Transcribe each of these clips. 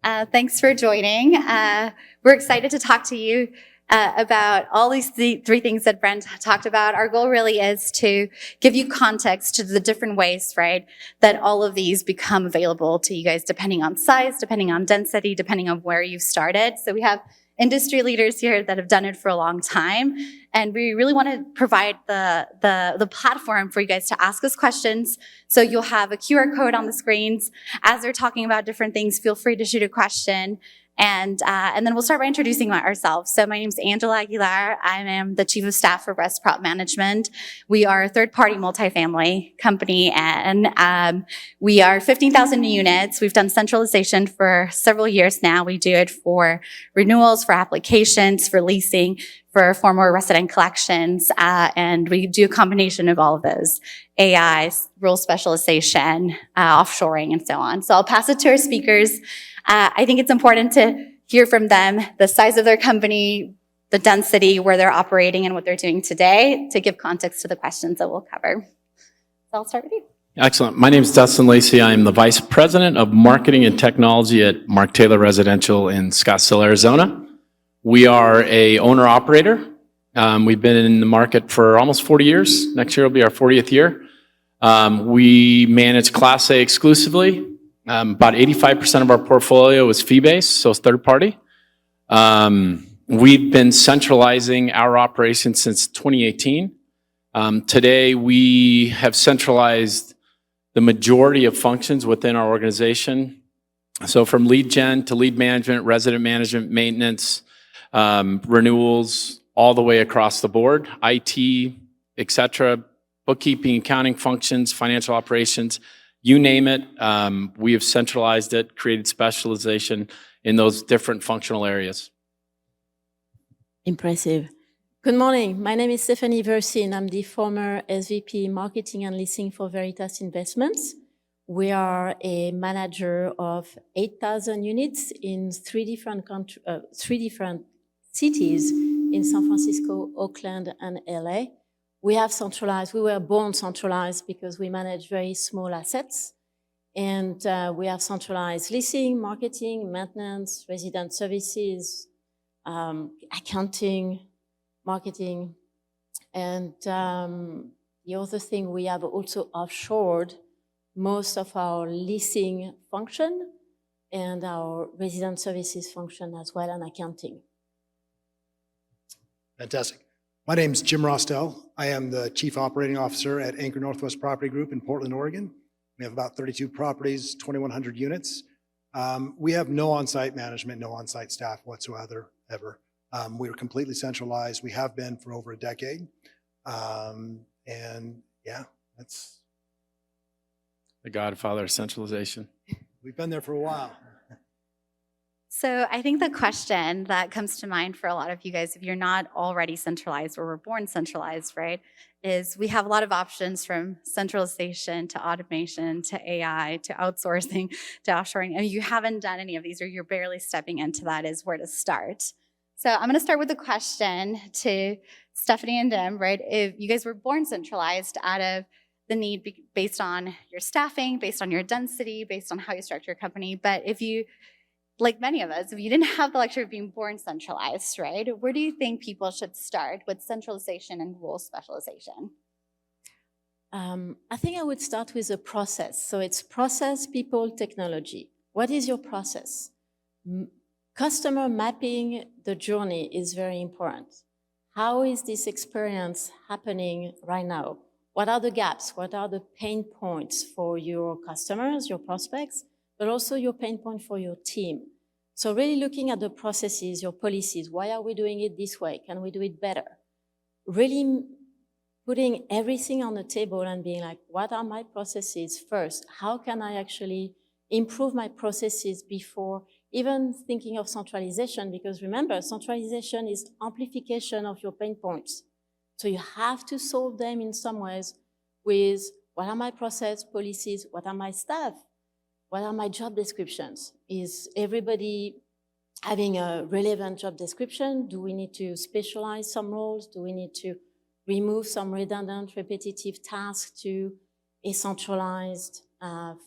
Thanks for joining. We're excited to talk to you about all these three things that Brent talked about. Our goal really is to give you context to the different ways, right, that all of these become available to you guys, depending on size, depending on density, depending on where you started. So we have industry leaders here that have done it for a long time. And we really want to provide the platform for you guys to ask us questions. So you'll have a QR code on the screens. As they're talking about different things, feel free to shoot a question. And then we'll start by introducing ourselves. So my name is Angela Aguilar. I am the Chief of Staff for Rest Prop Management. We are a third-party multifamily company, and we are 15,000 units. We've done centralization for several years now. We do it for renewals, for applications, for leasing, for former resident collections, and we do a combination of all of those: AI, role specialization, offshoring, and so on. So I'll pass it to our speakers. I think it's important to hear from them the size of their company, the density, where they're operating, and what they're doing today to give context to the questions that we'll cover. So I'll start with you. Excellent. My name is Dustin Lacey. I am the Vice President of Marketing and Technology at Mark Taylor Residential in Scottsdale, Arizona. We are a owner-operator. We've been in the market for almost 40 years. Next year will be our 40th year. We manage Class A exclusively. About 85% of our portfolio is fee-based, so it's third-party. We've been centralizing our operations since 2018. Today, we have centralized the majority of functions within our organization. So from lead gen to lead management, resident management, maintenance, renewals, all the way across the board, IT, et cetera, bookkeeping, accounting functions, financial operations, you name it. We have centralized it, created specialization in those different functional areas. Impressive. Good morning. My name is Stephanie Versin. I'm the former SVP Marketing and Leasing for Veritas Investments. We are a manager of 8,000 units in three different cities in San Francisco, Oakland, and LA. We have centralized, we were born centralized because we manage very small assets. And we have centralized leasing, marketing, maintenance, resident services, accounting, marketing. And the other thing, we have also offshored most of our leasing function and our resident services function as well, and accounting. Fantastic. My name is Jim Rostel. I am the Chief Operating Officer at Anchor Northwest Property Group in Portland, Oregon. We have about 32 properties, 2,100 units. We have no on-site management, no on-site staff whatsoever, ever. We are completely centralized. We have been for over a decade. And yeah, that's The godfather of centralization. We've been there for a while. So I think the question that comes to mind for a lot of you guys, if you're not already centralized or were born centralized, right, is we have a lot of options from centralization to automation to AI to outsourcing to offshoring. And if you haven't done any of these or you're barely stepping into that, is where to start. So I'm going to start with a question to Stephanie and Dim, right? If you guys were born centralized out of the need based on your staffing, based on your density, based on how you structure your company, but if you, like many of us, if you didn't have the luxury of being born centralized, right, where do you think people should start with centralization and role specialization? I think I would start with a process. So it's process, people, technology. What is your process? Customer mapping the journey is very important. How is this experience happening right now? What are the gaps? What are the pain points for your customers, your prospects, but also your pain point for your team? So really looking at the processes, your policies. Why are we doing it this way? Can we do it better? Really putting everything on the table and being like, what are my processes first? How can I actually improve my processes before even thinking of centralization? Because remember, centralization is amplification of your pain points. So you have to solve them in some ways with what are my process, policies, what are my staff, what are my job descriptions? Is everybody having a relevant job description? Do we need to specialize some roles? Do we need to remove some redundant, repetitive tasks to a centralized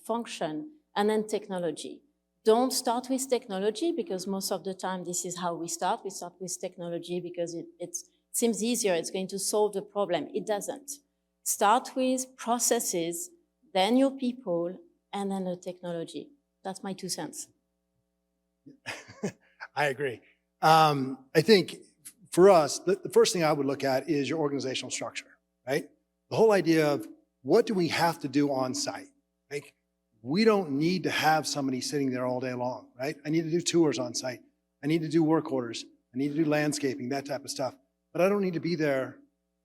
function? And then technology. Don't start with technology, because most of the time this is how we start. We start with technology because it seems easier, it's going to solve the problem. It doesn't. Start with processes, then your people, and then the technology. That's my 2 cents. I agree. I think for us, the first thing I would look at is your organizational structure, right? The whole idea of what do we have to do on site? Like, we don't need to have somebody sitting there all day long, right? I need to do tours on site. I need to do work orders. I need to do landscaping, that type of stuff. But I don't need to be there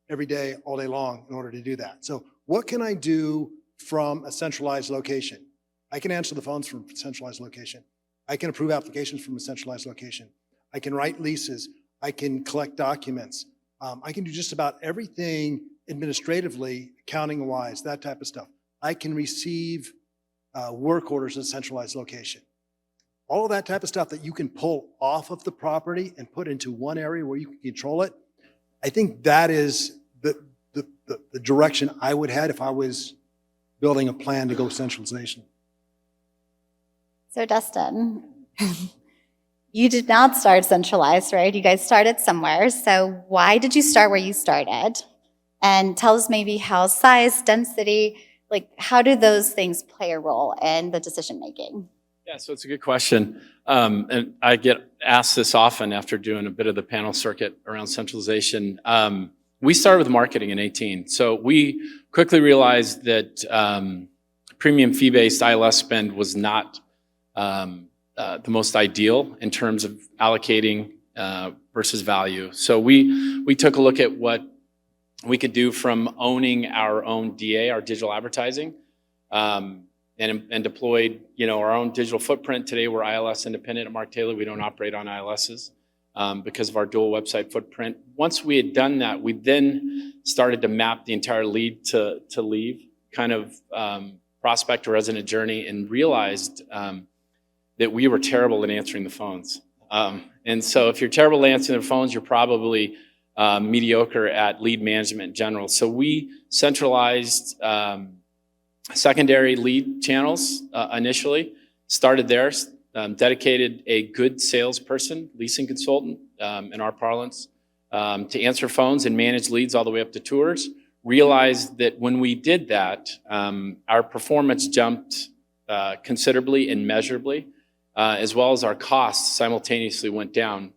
every day, all day long in order to do that. So what can I do from a centralized location? I can answer the phones from a centralized location. I can approve applications from a centralized location. I can write leases. I can collect documents. I can do just about everything administratively, accounting-wise, that type of stuff. I can receive work orders in a centralized location. All of that type of stuff that you can pull off of the property and put into one area where you can control it, I think that is the direction I would head if I was building a plan to go centralization. So Dustin, you did not start centralized, right? You guys started somewhere. So why did you start where you started? And tell us maybe how size, density, like how do those things play a role in the decision making? Yeah, so it's a good question. And I get asked this often after doing a bit of the panel circuit around centralization. We started with marketing in 2018. So we quickly realized that premium fee-based ILS spend was not the most ideal in terms of allocating versus value. So we took a look at what we could do from owning our own DA, our digital advertising, and deployed, our own digital footprint. Today we're ILS independent at Mark Taylor. We don't operate on ILSs because of our dual website footprint. Once we had done that, we then started to map the entire lead to leave kind of prospect or resident journey, and realized that we were terrible at answering the phones. And so if you're terrible at answering the phones, you're probably mediocre at lead management in general. So we centralized secondary lead channels initially, started there, dedicated a good salesperson, leasing consultant in our parlance, to answer phones and manage leads all the way up to tours. Realized that when we did that, our performance jumped considerably and measurably, as well as our costs simultaneously went down.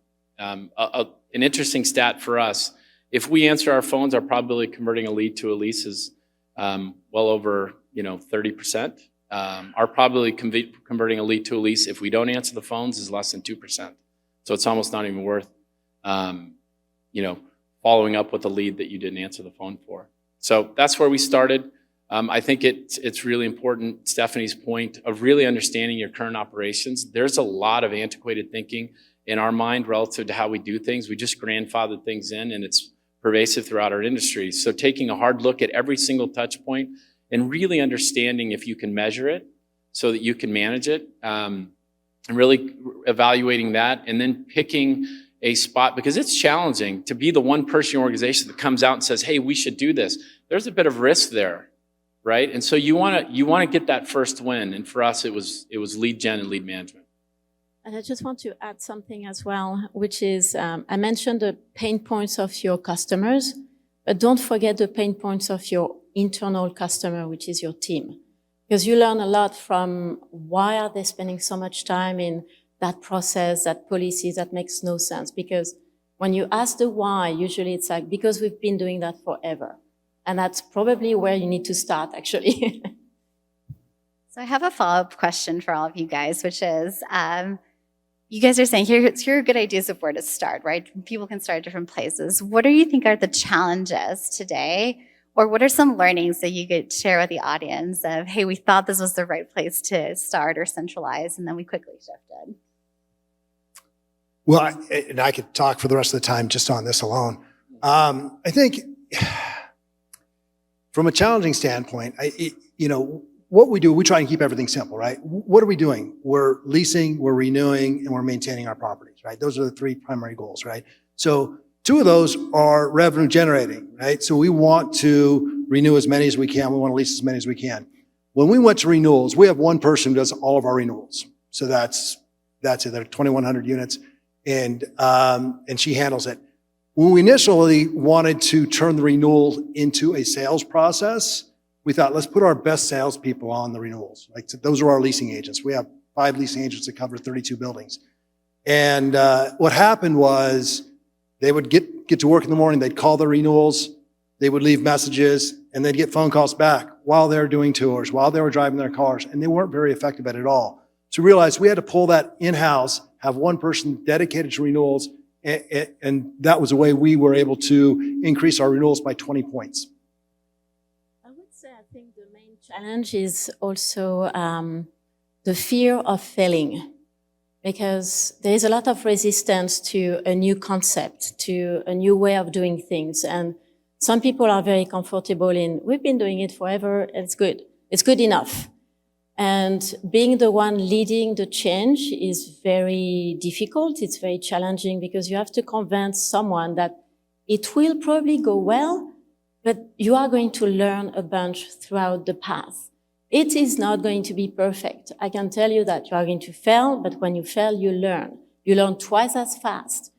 An interesting stat for us, if we answer our phones, our probability of converting a lead to a lease is well over 30%. Our probability of converting a lead to a lease if we don't answer the phones is less than 2%. So it's almost not even worth following up with a lead that you didn't answer the phone for. So that's where we started. I think it's really important, Stephanie's point of really understanding your current operations. There's a lot of antiquated thinking in our mind relative to how we do things. We just grandfathered things in, and it's pervasive throughout our industry. So taking a hard look at every single touch point and really understanding if you can measure it so that you can manage it, and really evaluating that, and then picking a spot, because it's challenging to be the one person organization that comes out and says, hey, we should do this. There's a bit of risk there, right? And so you want to get that first win. And for us, it was lead gen and lead management. And I just want to add something as well, which is, I mentioned the pain points of your customers, but don't forget the pain points of your internal customer, which is your team. Because you learn a lot from why are they spending so much time in that process, that policy, that makes no sense. Because when you ask the why, usually it's like, because we've been doing that forever. And that's probably where you need to start, actually. So I have a follow-up question for all of you guys, which is, you guys are saying here are good ideas of where to start, right? People can start at different places. What do you think are the challenges today? Or what are some learnings that you could share with the audience of, hey, we thought this was the right place to start or centralize, and then we quickly shifted? Well, and I could talk for the rest of the time just on this alone. I think from a challenging standpoint, what we do, we try and keep everything simple, right? What are we doing? We're leasing, we're renewing, and we're maintaining our properties, right? Those are the three primary goals, right? So 2 of those are revenue generating, right? So we want to renew as many as we can. We want to lease as many as we can. When we went to renewals, we have one person who does all of our renewals. So that's it. There are 2,100 units, and she handles it. When we initially wanted to turn the renewal into a sales process, we thought, let's put our best salespeople on the renewals. Like, those are our leasing agents. We have 5 leasing agents that cover 32 buildings. And what happened was they would get to work in the morning, they'd call the renewals, they would leave messages, and they'd get phone calls back while they were doing tours, while they were driving their cars, and they weren't very effective at it all. So we realized we had to pull that in-house, have one person dedicated to renewals, and that was the way we were able to increase our renewals by 20 points. I would say I think the main challenge is also the fear of failing, because there is a lot of resistance to a new concept, to a new way of doing things. And some people are very comfortable in, we've been doing it forever, and it's good. It's good enough. And being the one leading the change is very difficult. It's very challenging because you have to convince someone that it will probably go well, but you are going to learn a bunch throughout the path. It is not going to be perfect. I can tell you that you are going to fail, but when you fail, you learn. You learn twice as fast.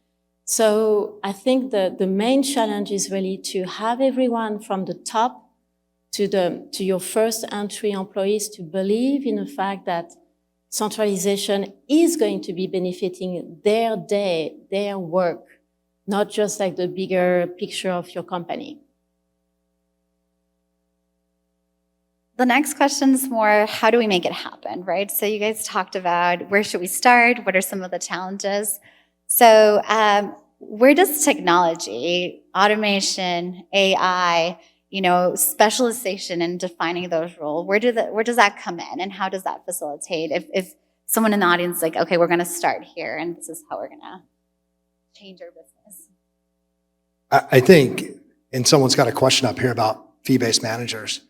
So I think the main challenge is really to have everyone from the top to your first entry employees to believe in the fact that centralization is going to be benefiting their day, their work, not just like the bigger picture of your company. The next question is more, how do we make it happen, right? So you guys talked about where should we start? What are some of the challenges? So where does technology, automation, AI, specialization and defining those roles, where does that come in, and how does that facilitate? If someone in the audience is like, okay, we're going to start here, and this is how we're going to change our business. I think, and someone's got a question up here about fee-based managers.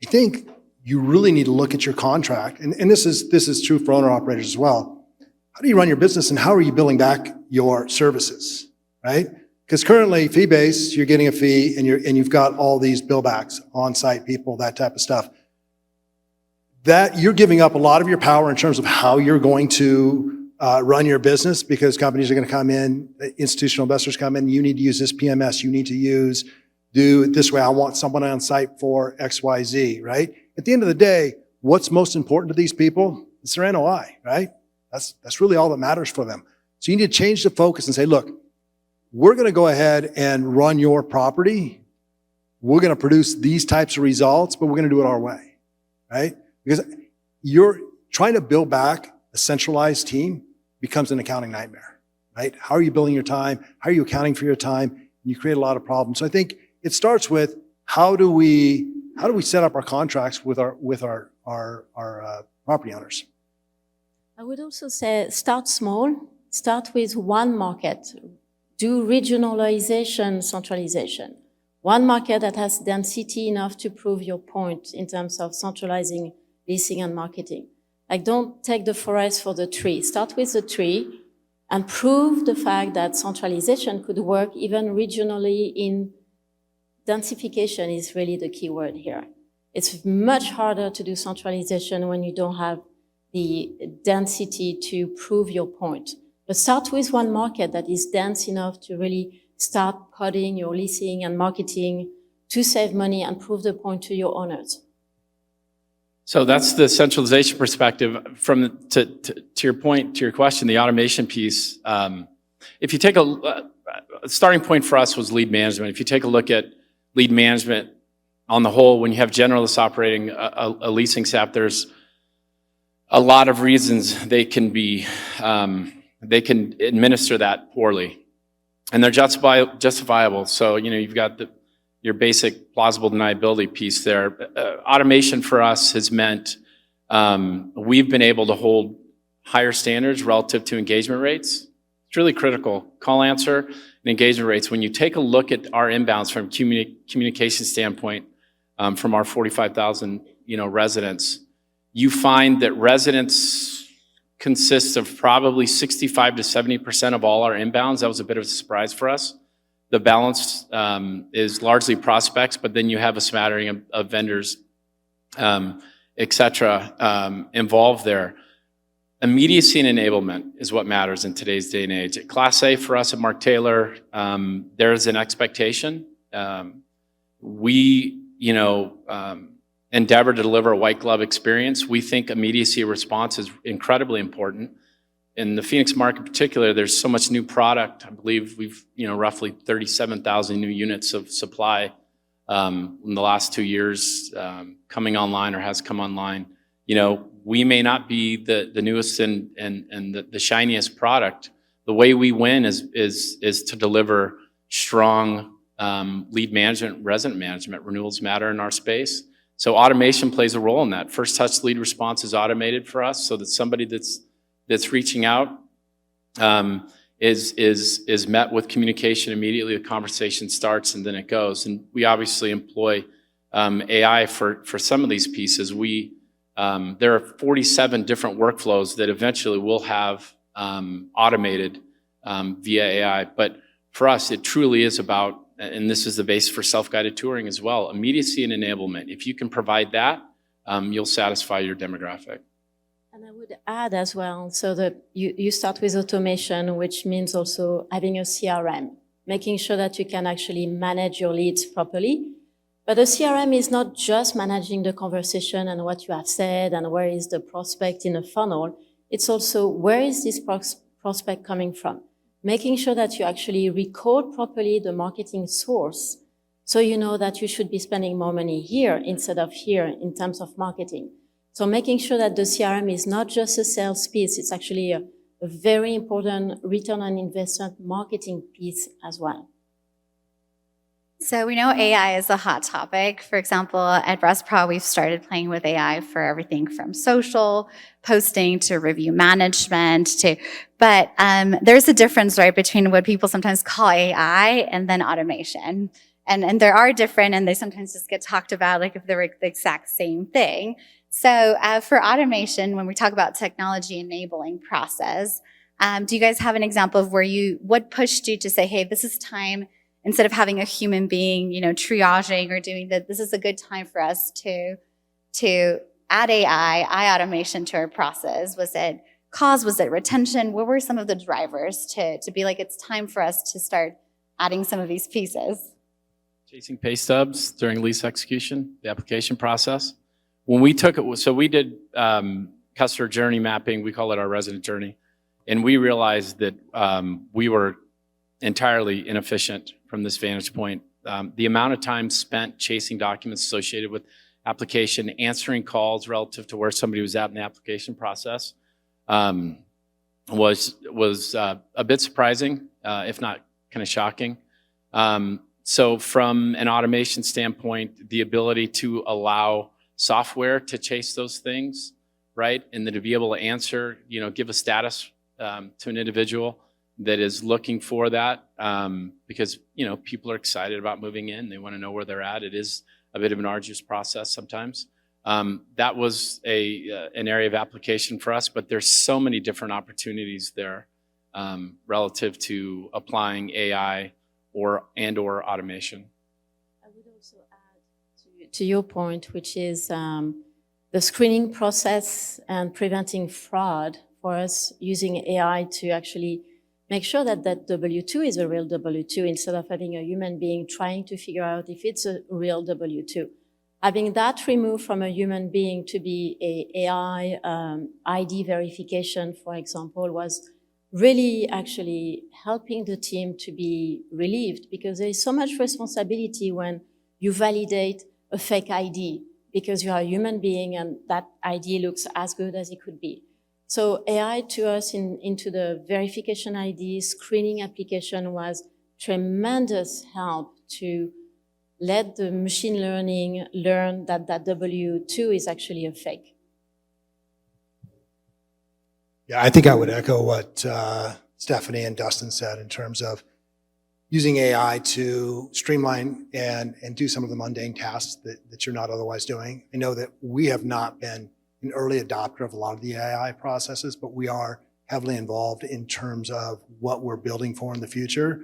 I think you really need to look at your contract, and this is true for owner-operators as well. How do you run your business, and how are you billing back your services, right? Because currently, fee-based, you're getting a fee, and you've got all these billbacks, on-site people, that type of stuff. That you're giving up a lot of your power in terms of how you're going to run your business, because companies are going to come in, institutional investors come in, you need to use this PMS, you need to do it this way, I want someone on site for XYZ, right? At the end of the day, what's most important to these people? It's their NOI, right? That's really all that matters for them. So you need to change the focus and say, look, we're going to go ahead and run your property. We're going to produce these types of results, but we're going to do it our way, right? Because you're trying to build back a centralized team becomes an accounting nightmare, right? How are you billing your time? How are you accounting for your time? And you create a lot of problems. So I think it starts with how do we set up our contracts with our property owners? I would also say start small, start with one market. Do regionalization, centralization. One market that has density enough to prove your point in terms of centralizing leasing and marketing. Like, don't take the forest for the tree. Start with the tree and prove the fact that centralization could work even regionally. In densification is really the key word here. It's much harder to do centralization when you don't have the density to prove your point. But start with one market that is dense enough to really start coding your leasing and marketing to save money and prove the point to your owners. So that's the centralization perspective. To your point, to your question, the automation piece. If you take a starting point for us was lead management. If you take a look at lead management on the whole, when you have generalists operating a leasing staff, there's a lot of reasons they can administer that poorly, and they're justifiable. So, you've got your basic plausible deniability piece there. Automation for us has meant we've been able to hold higher standards relative to engagement rates. It's really critical. Call answer and engagement rates. When you take a look at our inbounds from communication standpoint, from our 45,000 residents, you find that residents consists of probably 65 to 70% of all our inbounds. That was a bit of a surprise for us. The balance is largely prospects, but then you have a smattering of vendors, et cetera, involved there. immediacy and enablement is what matters in today's day and age. At Class A for us at Mark Taylor, there's an expectation. We, endeavor to deliver a white glove experience. We think immediacy of response is incredibly important. In the Phoenix market in particular, there's so much new product. I believe we've, roughly 37,000 new units of supply in the last 2 years coming online or has come online. We may not be the newest and the shiniest product. The way we win is to deliver strong lead management, resident management. Renewals matter in our space. So automation plays a role in that. First touch lead response is automated for us so that somebody that's reaching out is met with communication immediately. The conversation starts and then it goes. And we obviously employ AI for some of these pieces. There are 47 different workflows that eventually we'll have automated via AI. But for us, it truly is about, and this is the base for self-guided touring as well, immediacy and enablement. If you can provide that, you'll satisfy your demographic. And I would add as well, so that you start with automation, which means also having a CRM, making sure that you can actually manage your leads properly. But a CRM is not just managing the conversation and what you have said and where is the prospect in a funnel. It's also where is this prospect coming from? Making sure that you actually record properly the marketing source so you know that you should be spending more money here instead of here in terms of marketing. So making sure that the CRM is not just a sales piece, it's actually a very important return on investment marketing piece as well. So we know AI is a hot topic. For example, at ResPro, we've started playing with AI for everything from social posting to review management but there's a difference, right, between what people sometimes call AI and then automation. And there are different, and they sometimes just get talked about like if they're the exact same thing. So for automation, when we talk about technology enabling process, do you guys have an example of what pushed you to say, hey, this is time, instead of having a human being, triaging or doing that, this is a good time for us to add AI automation to our process? Was it cost? Was it retention? What were some of the drivers to be like, it's time for us to start adding some of these pieces? Chasing pay stubs during lease execution, the application process. When we took it, so we did customer journey mapping, we call it our resident journey, and we realized that we were entirely inefficient from this vantage point. The amount of time spent chasing documents associated with application, answering calls relative to where somebody was at in the application process was a bit surprising, if not kind of shocking. So from an automation standpoint, the ability to allow software to chase those things, right? And then to be able to answer, give a status to an individual that is looking for that because, people are excited about moving in. They want to know where they're at. It is a bit of an arduous process sometimes. That was an area of application for us, but there's so many different opportunities there relative to applying AI or automation. I would also add to your point, which is the screening process and preventing fraud for us using AI to actually make sure that that W-2 is a real W-2 instead of having a human being trying to figure out if it's a real W-2. Having that removed from a human being to be a AI ID verification, for example, was really actually helping the team to be relieved because there is so much responsibility when you validate a fake ID because you are a human being and that ID looks as good as it could be. So AI to us into the verification ID screening application was tremendous help to let the machine learning learn that that W-2 is actually a fake. Yeah, I think I would echo what Stephanie and Dustin said in terms of using AI to streamline and do some of the mundane tasks that you're not otherwise doing. I know that we have not been an early adopter of a lot of the AI processes, but we are heavily involved in terms of what we're building for in the future.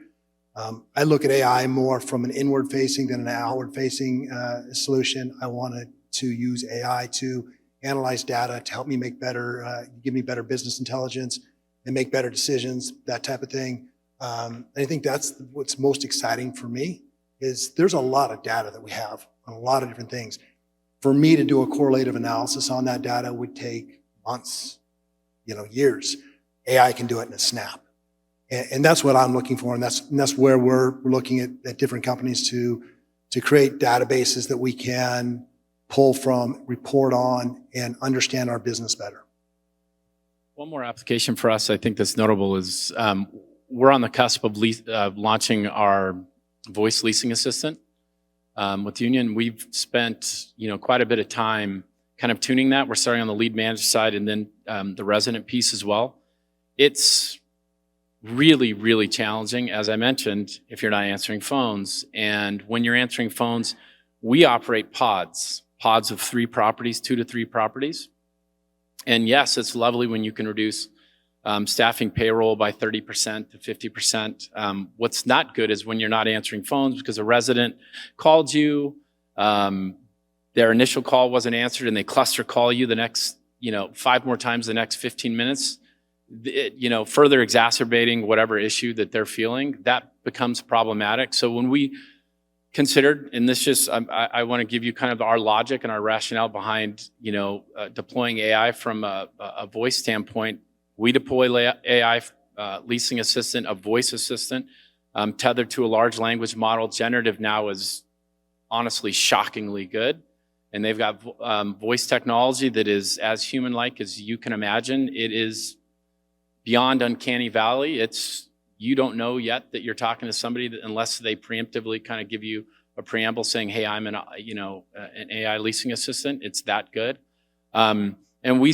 I look at AI more from an inward-facing than an outward-facing solution. I wanted to use AI to analyze data to help me make better, give me better business intelligence and make better decisions, that type of thing. I think that's what's most exciting for me is there's a lot of data that we have on a lot of different things. For me to do a correlative analysis on that data would take months, years. AI can do it in a snap. And that's what I'm looking for. And that's where we're looking at different companies to create databases that we can pull from, report on, and understand our business better. One more application for us I think that's notable is we're on the cusp of launching our voice leasing assistant with Union. We've spent quite a bit of time kind of tuning that. We're starting on the lead manager side and then the resident piece as well. It's really, really challenging, as I mentioned, if you're not answering phones. And when you're answering phones, we operate pods of 3 properties, 2 to 3 properties. And yes, it's lovely when you can reduce staffing payroll by 30% to 50%. What's not good is when you're not answering phones because a resident called you, their initial call wasn't answered, and they cluster call you the next, 5 more times the next 15 minutes, further exacerbating whatever issue that they're feeling. That becomes problematic. So when we considered, and this just, I want to give you kind of our logic and our rationale behind, deploying AI from a voice standpoint. We deploy AI leasing assistant, a voice assistant, tethered to a large language model. Generative now is honestly shockingly good. And they've got voice technology that is as human-like as you can imagine. It is beyond uncanny valley. You don't know yet that you're talking to somebody unless they preemptively kind of give you a preamble saying, hey, I'm an AI leasing assistant. It's that good. And we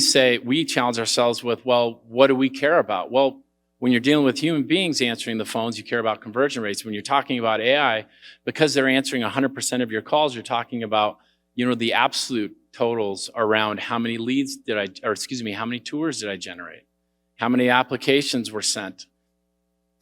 challenge ourselves with, well, what do we care about? Well, when you're dealing with human beings answering the phones, you care about conversion rates. When you're talking about AI, because they're answering 100% of your calls, you're talking about, the absolute totals around how many leads how many tours did I generate? How many applications were sent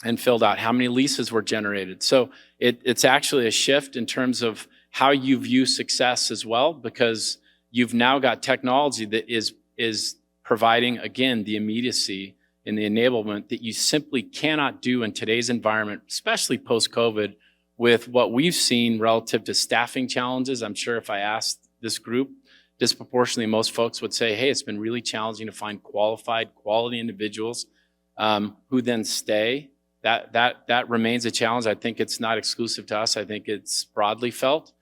and filled out? How many leases were generated? So it's actually a shift in terms of how you view success as well, because you've now got technology that is providing, again, the immediacy and the enablement that you simply cannot do in today's environment, especially post-COVID, with what we've seen relative to staffing challenges. I'm sure if I asked this group, disproportionately most folks would say, hey, it's been really challenging to find qualified, quality individuals who then stay. That remains a challenge. I think it's not exclusive to us. I think it's broadly felt.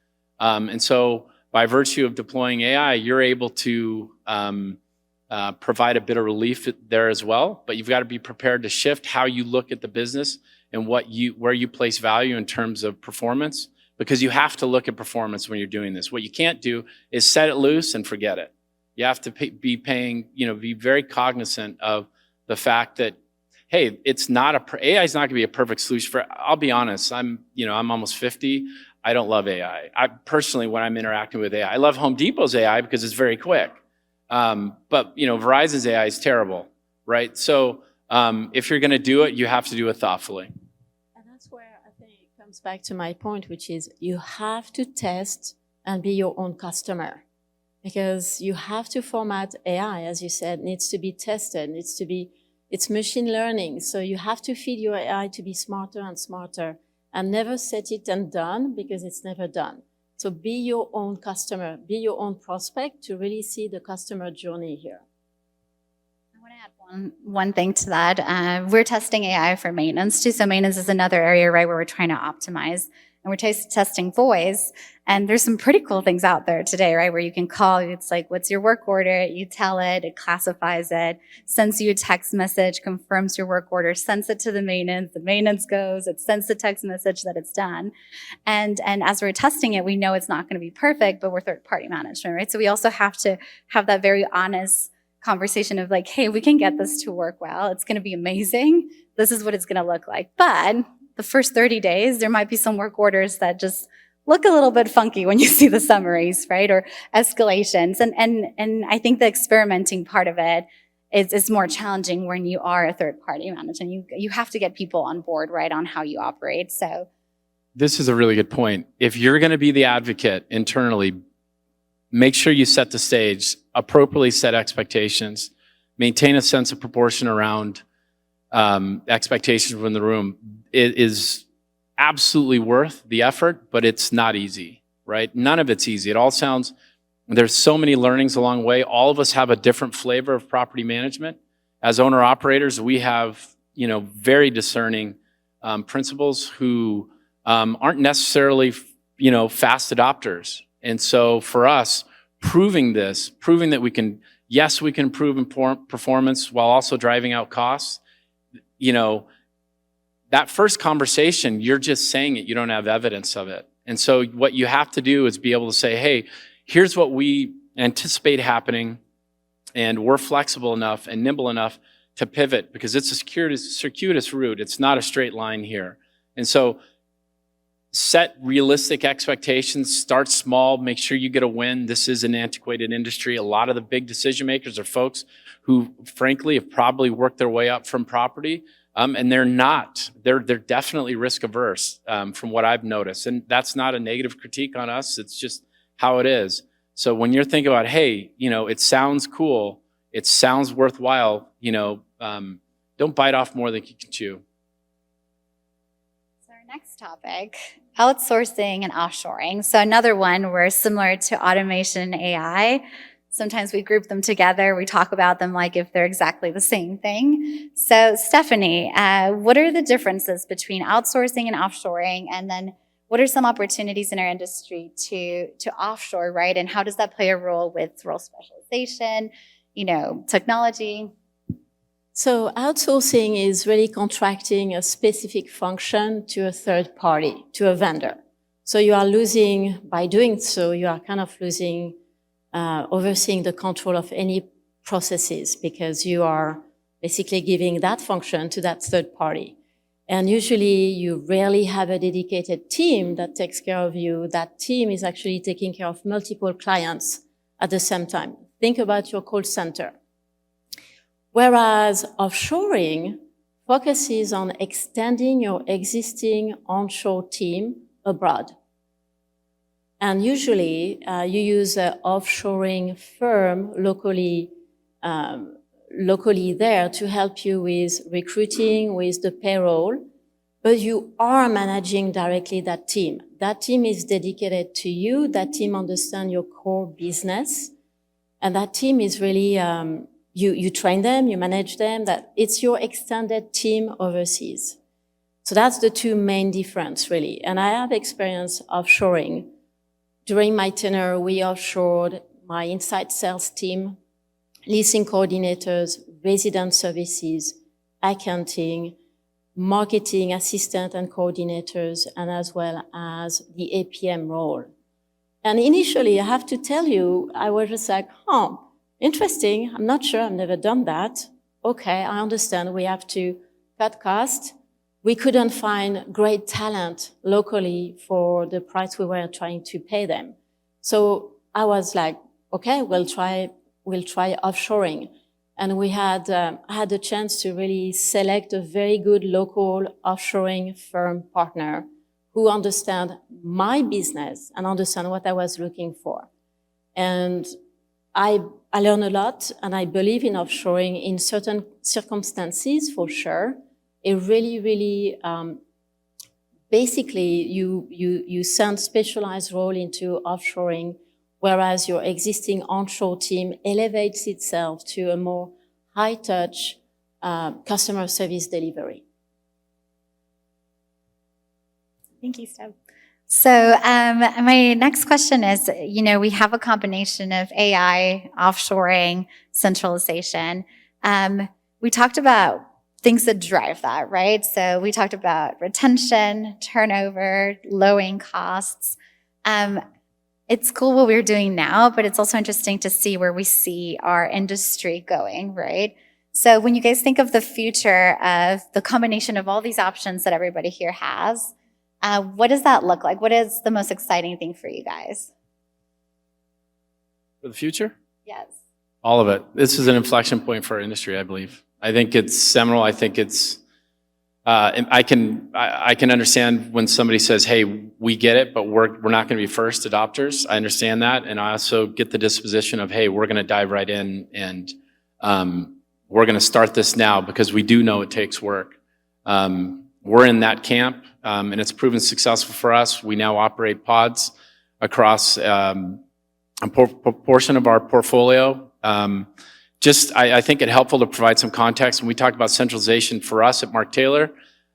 And so by virtue of deploying AI, you're able to provide a bit of relief there as well. But you've got to be prepared to shift how you look at the business and where you place value in terms of performance, because you have to look at performance when you're doing this. What you can't do is set it loose and forget it. You have to be very cognizant of the fact that, hey, AI is not going to be a perfect solution for. I'll be honest. I'm almost 50. I don't love AI. I personally, when I'm interacting with AI, I love Home Depot's AI because it's very quick. But Verizon's AI is terrible, right? So if you're going to do it, you have to do it thoughtfully. And that's where I think it comes back to my point, which is you have to test and be your own customer, because you have to format AI, as you said, needs to be tested, it's machine learning. So you have to feed your AI to be smarter and smarter, and never set it and done, because it's never done. So be your own customer, be your own prospect to really see the customer journey here. I want to add one thing to that. We're testing AI for maintenance too. So maintenance is another area, right, where we're trying to optimize. And we're testing voice. And there's some pretty cool things out there today, right, where you can call. It's like, what's your work order? You tell it, it classifies it, sends you a text message, confirms your work order, sends it to the maintenance goes, it sends the text message that it's done. And as we're testing it, we know it's not going to be perfect, but we're third-party management, right? So we also have to have that very honest conversation of like, hey, we can get this to work well. It's going to be amazing. This is what it's going to look like. But the first 30 days, there might be some work orders that just look a little bit funky when you see the summaries, right? Or escalations. And I think the experimenting part of it is more challenging when you are a third-party manager. You have to get people on board, right, on how you operate. So this is a really good point. If you're going to be the advocate internally, make sure you set the stage, appropriately set expectations, maintain a sense of proportion around expectations within the room. It is absolutely worth the effort, but it's not easy, right? None of it's easy. It all sounds, there's so many learnings along the way. All of us have a different flavor of property management. As owner operators, we have, very discerning principals who aren't necessarily, fast adopters. And so for us, proving that we can improve performance while also driving out costs, that first conversation, you're just saying it, you don't have evidence of it. And so what you have to do is be able to say, hey, here's what we anticipate happening, and we're flexible enough and nimble enough to pivot, because it's a circuitous route. It's not a straight line here. And so set realistic expectations, start small, make sure you get a win. This is an antiquated industry. A lot of the big decision makers are folks who, frankly, have probably worked their way up from property, and they're not. They're definitely risk averse from what I've noticed. And that's not a negative critique on us. It's just how it is. So when you're thinking about, hey, it sounds cool, it sounds worthwhile, don't bite off more than you can chew. So our next topic, outsourcing and offshoring. So another one where, similar to automation and AI, sometimes we group them together. We talk about them like if they're exactly the same thing. So Stephanie, what are the differences between outsourcing and offshoring? And then what are some opportunities in our industry to offshore, right? And how does that play a role with role specialization, technology? So outsourcing is really contracting a specific function to a third party, to a vendor. So you are losing, by doing so, you are kind of losing overseeing the control of any processes, because you are basically giving that function to that third party. And usually you rarely have a dedicated team that takes care of you. That team is actually taking care of multiple clients at the same time. Think about your call center. Whereas offshoring focuses on extending your existing onshore team abroad. And usually you use an offshoring firm locally there to help you with recruiting, with the payroll, but you are managing directly that team. That team is dedicated to you. That team understands your core business. And that team is really, you train them, you manage them, that it's your extended team overseas. So that's the two main difference, really. And I have experience offshoring. During my tenure, we offshored my inside sales team, leasing coordinators, resident services, accounting, marketing assistant and coordinators, and as well as the APM role. And initially, I have to tell you, I was just like, interesting. I'm not sure. I've never done that. Okay, I understand. We have to cut costs. We couldn't find great talent locally for the price we were trying to pay them. So I was like, okay, we'll try offshoring. And we had a chance to really select a very good local offshoring firm partner who understand my business and understand what I was looking for. And I learned a lot, and I believe in offshoring in certain circumstances, for sure. It really, basically, you send specialized role into offshoring, whereas your existing onshore team elevates itself to a more high-touch customer service delivery. Thank you, Steph. So my next question is, we have a combination of AI, offshoring, centralization. We talked about things that drive that, right? So we talked about retention, turnover, lowering costs. It's cool what we're doing now, but it's also interesting to see where we see our industry going, right? So when you guys think of the future of the combination of all these options that everybody here has, what does that look like? What is the most exciting thing for you guys? For the future? Yes. All of it. This is an inflection point for our industry, I believe. I think it's seminal. I think it's and I can understand when somebody says, "Hey, we get it, but we're not going to be first adopters." I understand that, and I also get the disposition of, "Hey, we're going to dive right in, and we're going to start this now because we do know it takes work." We're in that camp, and it's proven successful for us. We now operate pods across a portion of our portfolio. I think it helpful to provide some context. When we talk about centralization for us at Mark Taylor,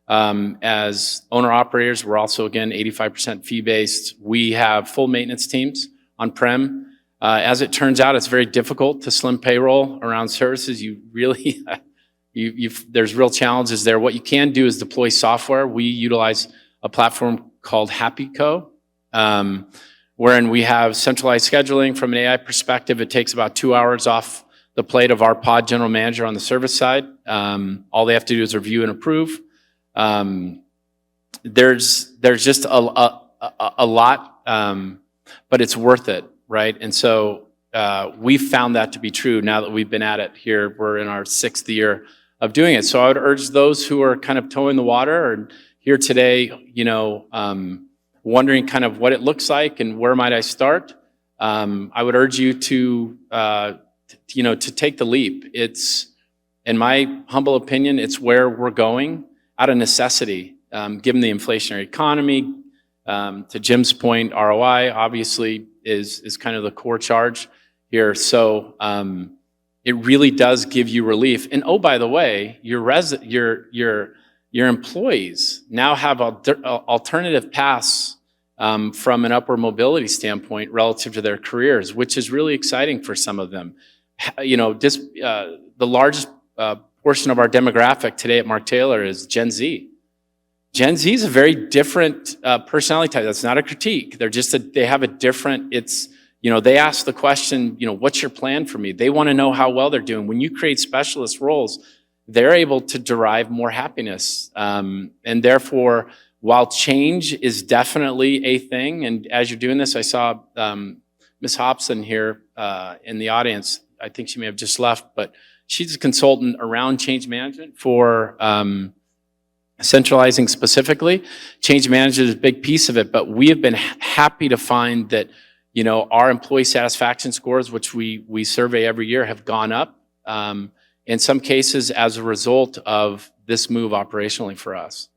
as owner-operators, we're also, again, 85% fee-based. We have full maintenance teams on-prem. As it turns out, it's very difficult to slim payroll around services. You really, there's real challenges there. What you can do is deploy software. We utilize a platform called HappyCo, wherein we have centralized scheduling. From an AI perspective, it takes about 2 hours off the plate of our pod general manager on the service side. All they have to do is review and approve. There's just a lot, but it's worth it, right? And so we've found that to be true now that we've been at it here. We're in our 6th year of doing it. So I would urge those who are kind of toeing the water or here today, wondering kind of what it looks like and where might I start. I would urge you to take the leap. It's, in my humble opinion, it's where we're going out of necessity, given the inflationary economy. To Jim's point, ROI obviously is kind of the core charge here. So it really does give you relief. And oh, by the way, your employees now have alternative paths from an upward mobility standpoint relative to their careers, which is really exciting for some of them. The largest portion of our demographic today at Mark Taylor is Gen Z. Gen Z is a very different personality type. That's not a critique. They have a different, they ask the question, what's your plan for me? They want to know how well they're doing. When you create specialist roles, they're able to derive more happiness. And therefore, while change is definitely a thing, and as you're doing this, I saw Ms. Hobson here in the audience. I think she may have just left, but she's a consultant around change management for centralizing specifically. Change management is a big piece of it, but we have been happy to find that, our employee satisfaction scores, which we survey every year, have gone up, in some cases as a result of this move operationally for us.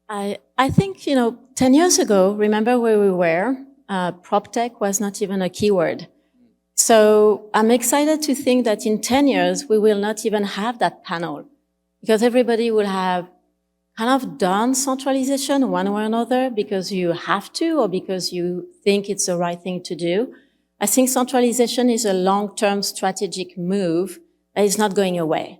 I think, 10 years ago, remember where we were? Prop tech was not even a keyword. So I'm excited to think that in 10 years, we will not even have that panel because everybody will have kind of done centralization one way or another because you have to or because you think it's the right thing to do. I think centralization is a long-term strategic move that is not going away,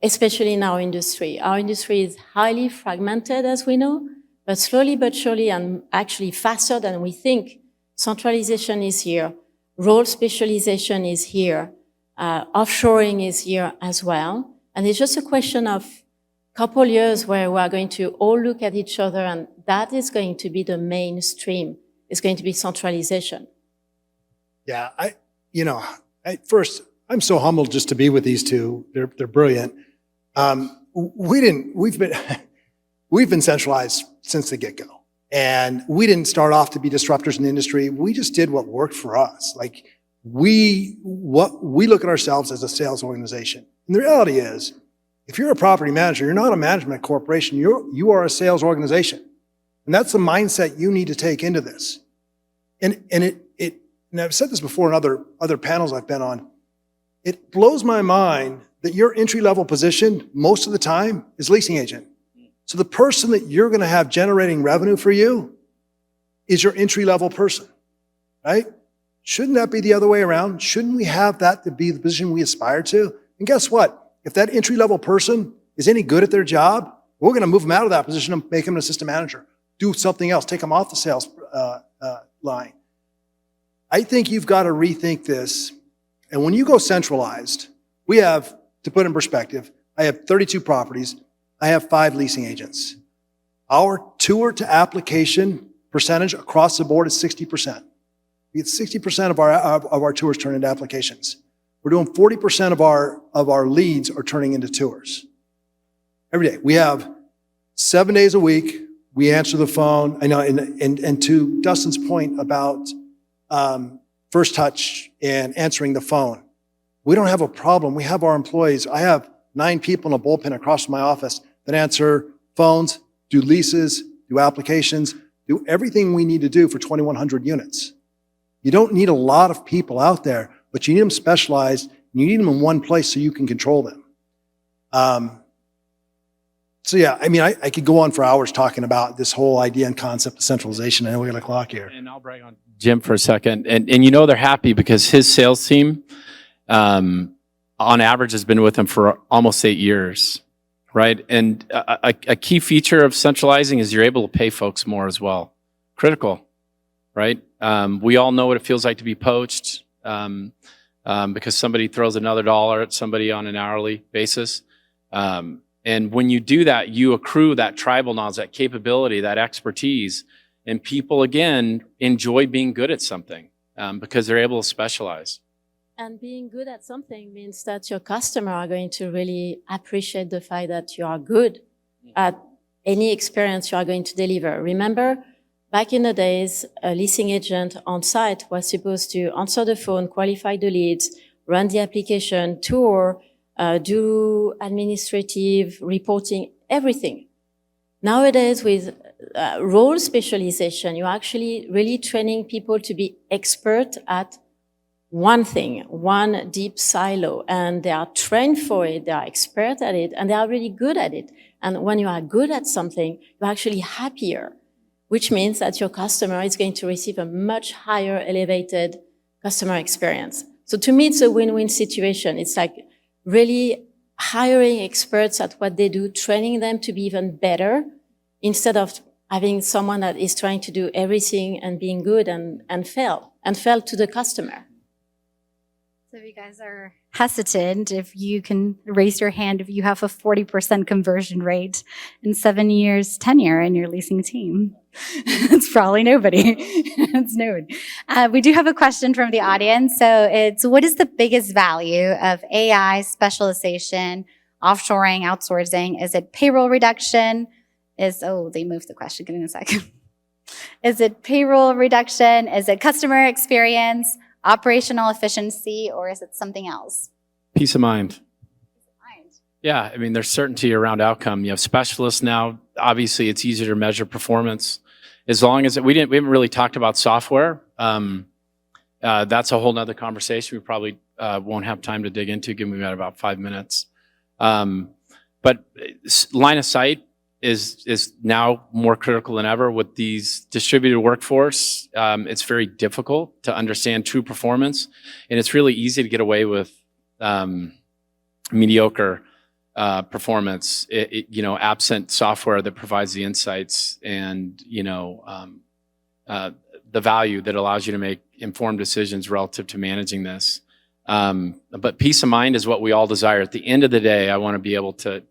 especially in our industry. Our industry is highly fragmented, as we know, but slowly but surely and actually faster than we think, centralization is here. Role specialization is here. Offshoring is here as well. And it's just a question of a couple years where we are going to all look at each other, and that is going to be the mainstream. It's going to be centralization. Yeah, first, I'm so humbled just to be with these two. They're brilliant. We've been centralized since the get-go. And we didn't start off to be disruptors in the industry. We just did what worked for us. Like we look at ourselves as a sales organization. And the reality is, if you're a property manager, you're not a management corporation. You are a sales organization. And that's the mindset you need to take into this. And I've said this before in other panels I've been on. It blows my mind that your entry-level position most of the time is leasing agent. So the person that you're going to have generating revenue for you is your entry-level person, right? Shouldn't that be the other way around? Shouldn't we have that to be the position we aspire to? And guess what? If that entry-level person is any good at their job, we're going to move them out of that position and make them an assistant manager. Do something else. Take them off the sales line. I think you've got to rethink this. And when you go centralized, we have, to put in perspective, I have 32 properties. I have 5 leasing agents. Our tour to application percentage across the board is 60%. We get 60% of our tours turn into applications. We're doing 40% of our leads are turning into tours. Every day. We have 7 days a week. We answer the phone. I know, and to Dustin's point about first touch and answering the phone, we don't have a problem. We have our employees. I have 9 people in a bullpen across from my office that answer phones, do leases, do applications, do everything we need to do for 2,100 units. You don't need a lot of people out there, but you need them specialized, and you need them in one place so you can control them. So yeah, I mean, I could go on for hours talking about this whole idea and concept of centralization. I know we got a clock here. And I'll brag on Jim for a second. And you know they're happy because his sales team, on average, has been with him for almost 8 years, right? And a key feature of centralizing is you're able to pay folks more as well. Critical, right? We all know what it feels like to be poached because somebody throws another dollar at somebody on an hourly basis. And when you do that, you accrue that tribal knowledge, that capability, that expertise. And people, again, enjoy being good at something because they're able to specialize. And being good at something means that your customer are going to really appreciate the fact that you are good at any experience you are going to deliver. Remember, back in the days, a leasing agent on site was supposed to answer the phone, qualify the leads, run the application, tour, do administrative reporting, everything. Nowadays, with role specialization, you're actually really training people to be expert at one thing, one deep silo, and they are trained for it, they are expert at it, and they are really good at it. And when you are good at something, you're actually happier, which means that your customer is going to receive a much higher elevated customer experience. So to me, it's a win-win situation. It's like really hiring experts at what they do, training them to be even better, instead of having someone that is trying to do everything and being good and fail to the customer. So if you guys are hesitant, if you can raise your hand if you have a 40% conversion rate in 7 years tenure in your leasing team. It's probably nobody. It's nobody. We do have a question from the audience. So it's, what is the biggest value of AI specialization, offshoring, outsourcing? Is it payroll reduction? They moved the question. Give me a second. Is it payroll reduction? Is it customer experience? Operational efficiency, or is it something else? Peace of mind. Yeah, I mean, there's certainty around outcome. You have specialists now. Obviously, it's easier to measure performance. As long as we haven't really talked about software. That's a whole nother conversation. We probably won't have time to dig into, given we've got about 5 minutes. But line of sight is now more critical than ever with these distributed workforce. It's very difficult to understand true performance, and it's really easy to get away with mediocre performance, absent software that provides the insights and, the value that allows you to make informed decisions relative to managing this. But peace of mind is what we all desire. At the end of the day, I want to be able to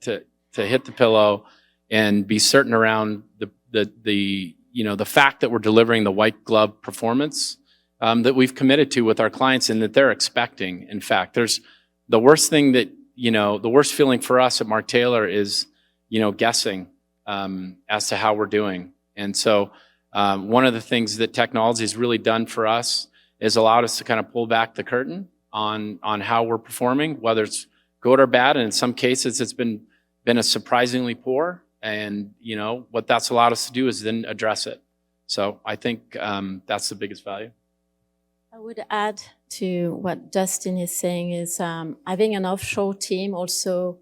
hit the pillow and be certain around the fact that we're delivering the white glove performance that we've committed to with our clients and that they're expecting. In fact, there's the worst thing that, the worst feeling for us at Mark Taylor is, guessing as to how we're doing. And so one of the things that technology has really done for us is allowed us to kind of pull back the curtain on how we're performing, whether it's good or bad. And in some cases, it's been a surprisingly poor. And, what that's allowed us to do is then address it. So I think that's the biggest value. I would add to what Dustin is saying is having an offshore team also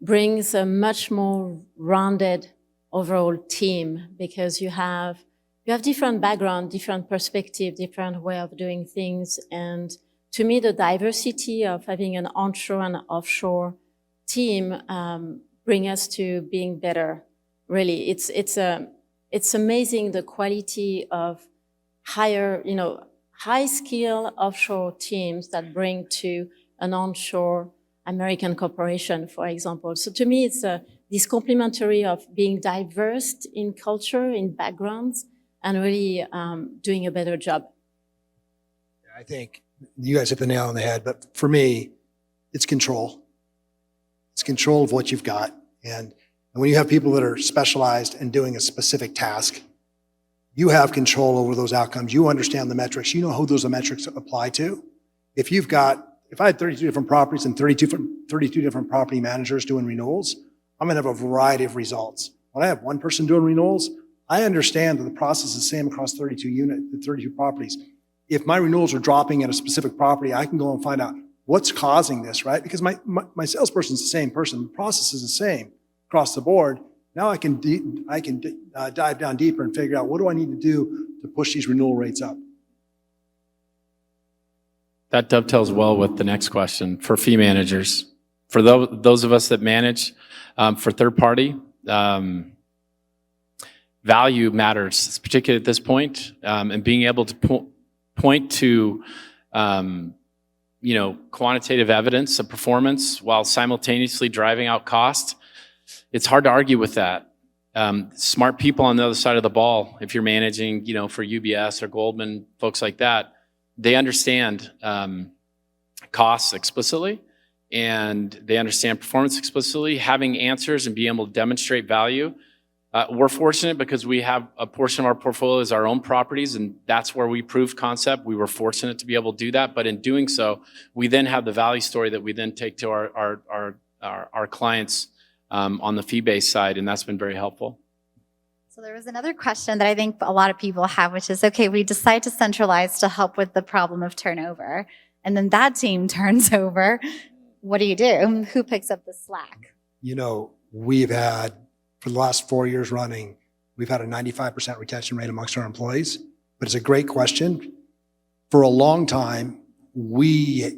brings a much more rounded overall team, because you have different background, different perspective, different way of doing things. And to me, the diversity of having an onshore and offshore team bring us to being better. Really, it's amazing the quality of high skill offshore teams that bring to an onshore American corporation, for example. So to me, it's this complementary of being diverse in culture, in backgrounds, and really doing a better job. I think you guys hit the nail on the head, but for me, it's control. It's control of what you've got. And And when you have people that are specialized in doing a specific task, you have control over those outcomes. You understand the metrics. You know who those metrics apply to. If I had 32 different properties and 32 different property managers doing renewals, I'm going to have a variety of results. When I have one person doing renewals, I understand that the process is the same across 32 properties. If my renewals are dropping at a specific property, I can go and find out what's causing this, right? Because my salesperson's the same person, the process is the same across the board. Now I can dive down deeper and figure out what do I need to do to push these renewal rates up. That dovetails well with the next question for fee managers. For those of us that manage for third party, value matters, particularly at this point, and being able to point to quantitative evidence of performance while simultaneously driving out cost. It's hard to argue with that. Smart people on the other side of the ball, if you're managing, for UBS or Goldman, folks like that, they understand costs explicitly and they understand performance explicitly. Having answers and being able to demonstrate value. We're fortunate because we have a portion of our portfolio is our own properties, and that's where we proved concept. We were fortunate to be able to do that, but in doing so, we then have the value story that we then take to our clients on the fee-based side, and that's been very helpful. So there was another question that I think a lot of people have, which is, okay, we decide to centralize to help with the problem of turnover, and then that team turns over. What do you do? Who picks up the slack? We've had, for the last 4 years running, we've had a 95% retention rate amongst our employees, but it's a great question. For a long time, we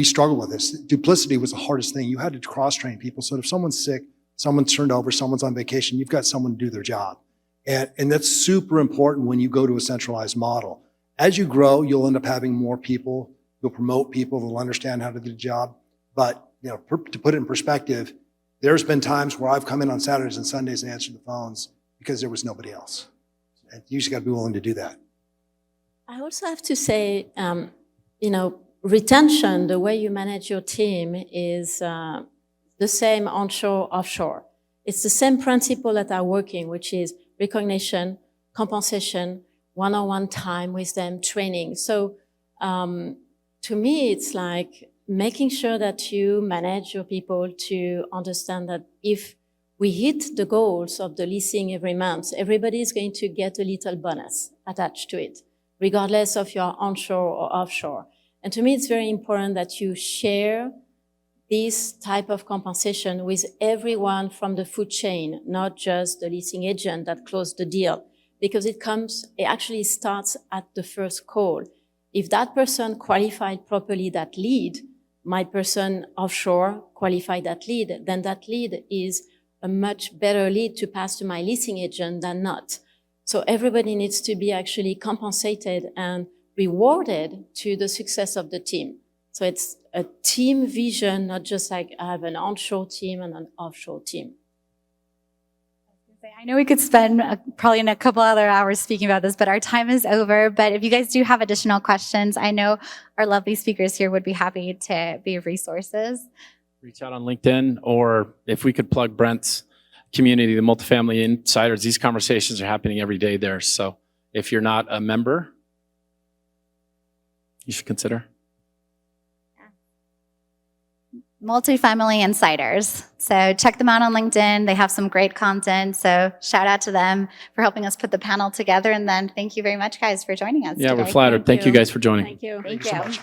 struggled with this. Duplicity was the hardest thing. You had to cross-train people, so if someone's sick, someone's turned over, someone's on vacation, you've got someone to do their job. And that's super important when you go to a centralized model. As you grow, you'll end up having more people, you'll promote people, they'll understand how to do the job. But to put it in perspective, there's been times where I've come in on Saturdays and Sundays and answered the phones because there was nobody else. And you just got to be willing to do that. I also have to say, retention, the way you manage your team is the same onshore, offshore. It's the same principle that are working, which is recognition, compensation, one-on-one time with them, training. So to me, it's like making sure that you manage your people to understand that if we hit the goals of the leasing every month, everybody is going to get a little bonus attached to it, regardless of your onshore or offshore. And to me, it's very important that you share this type of compensation with everyone from the food chain, not just the leasing agent that closed the deal, because it actually starts at the first call. If that person qualified properly that lead, my person offshore qualified that lead, then that lead is a much better lead to pass to my leasing agent than not. So everybody needs to be actually compensated and rewarded to the success of the team. So it's a team vision, not just like I have an onshore team and an offshore team. I know we could spend probably a couple other hours speaking about this, but our time is over. But if you guys do have additional questions, I know our lovely speakers here would be happy to be resources. Reach out on LinkedIn, or if we could plug Brent's community, the Multifamily Insiders, these conversations are happening every day there. So if you're not a member, you should consider. Multifamily Insiders. So check them out on LinkedIn. They have some great content. So shout out to them for helping us put the panel together. And then thank you very much, guys, for joining us today. We're flattered. Thank you guys for joining. Thank you. Thank you. So much.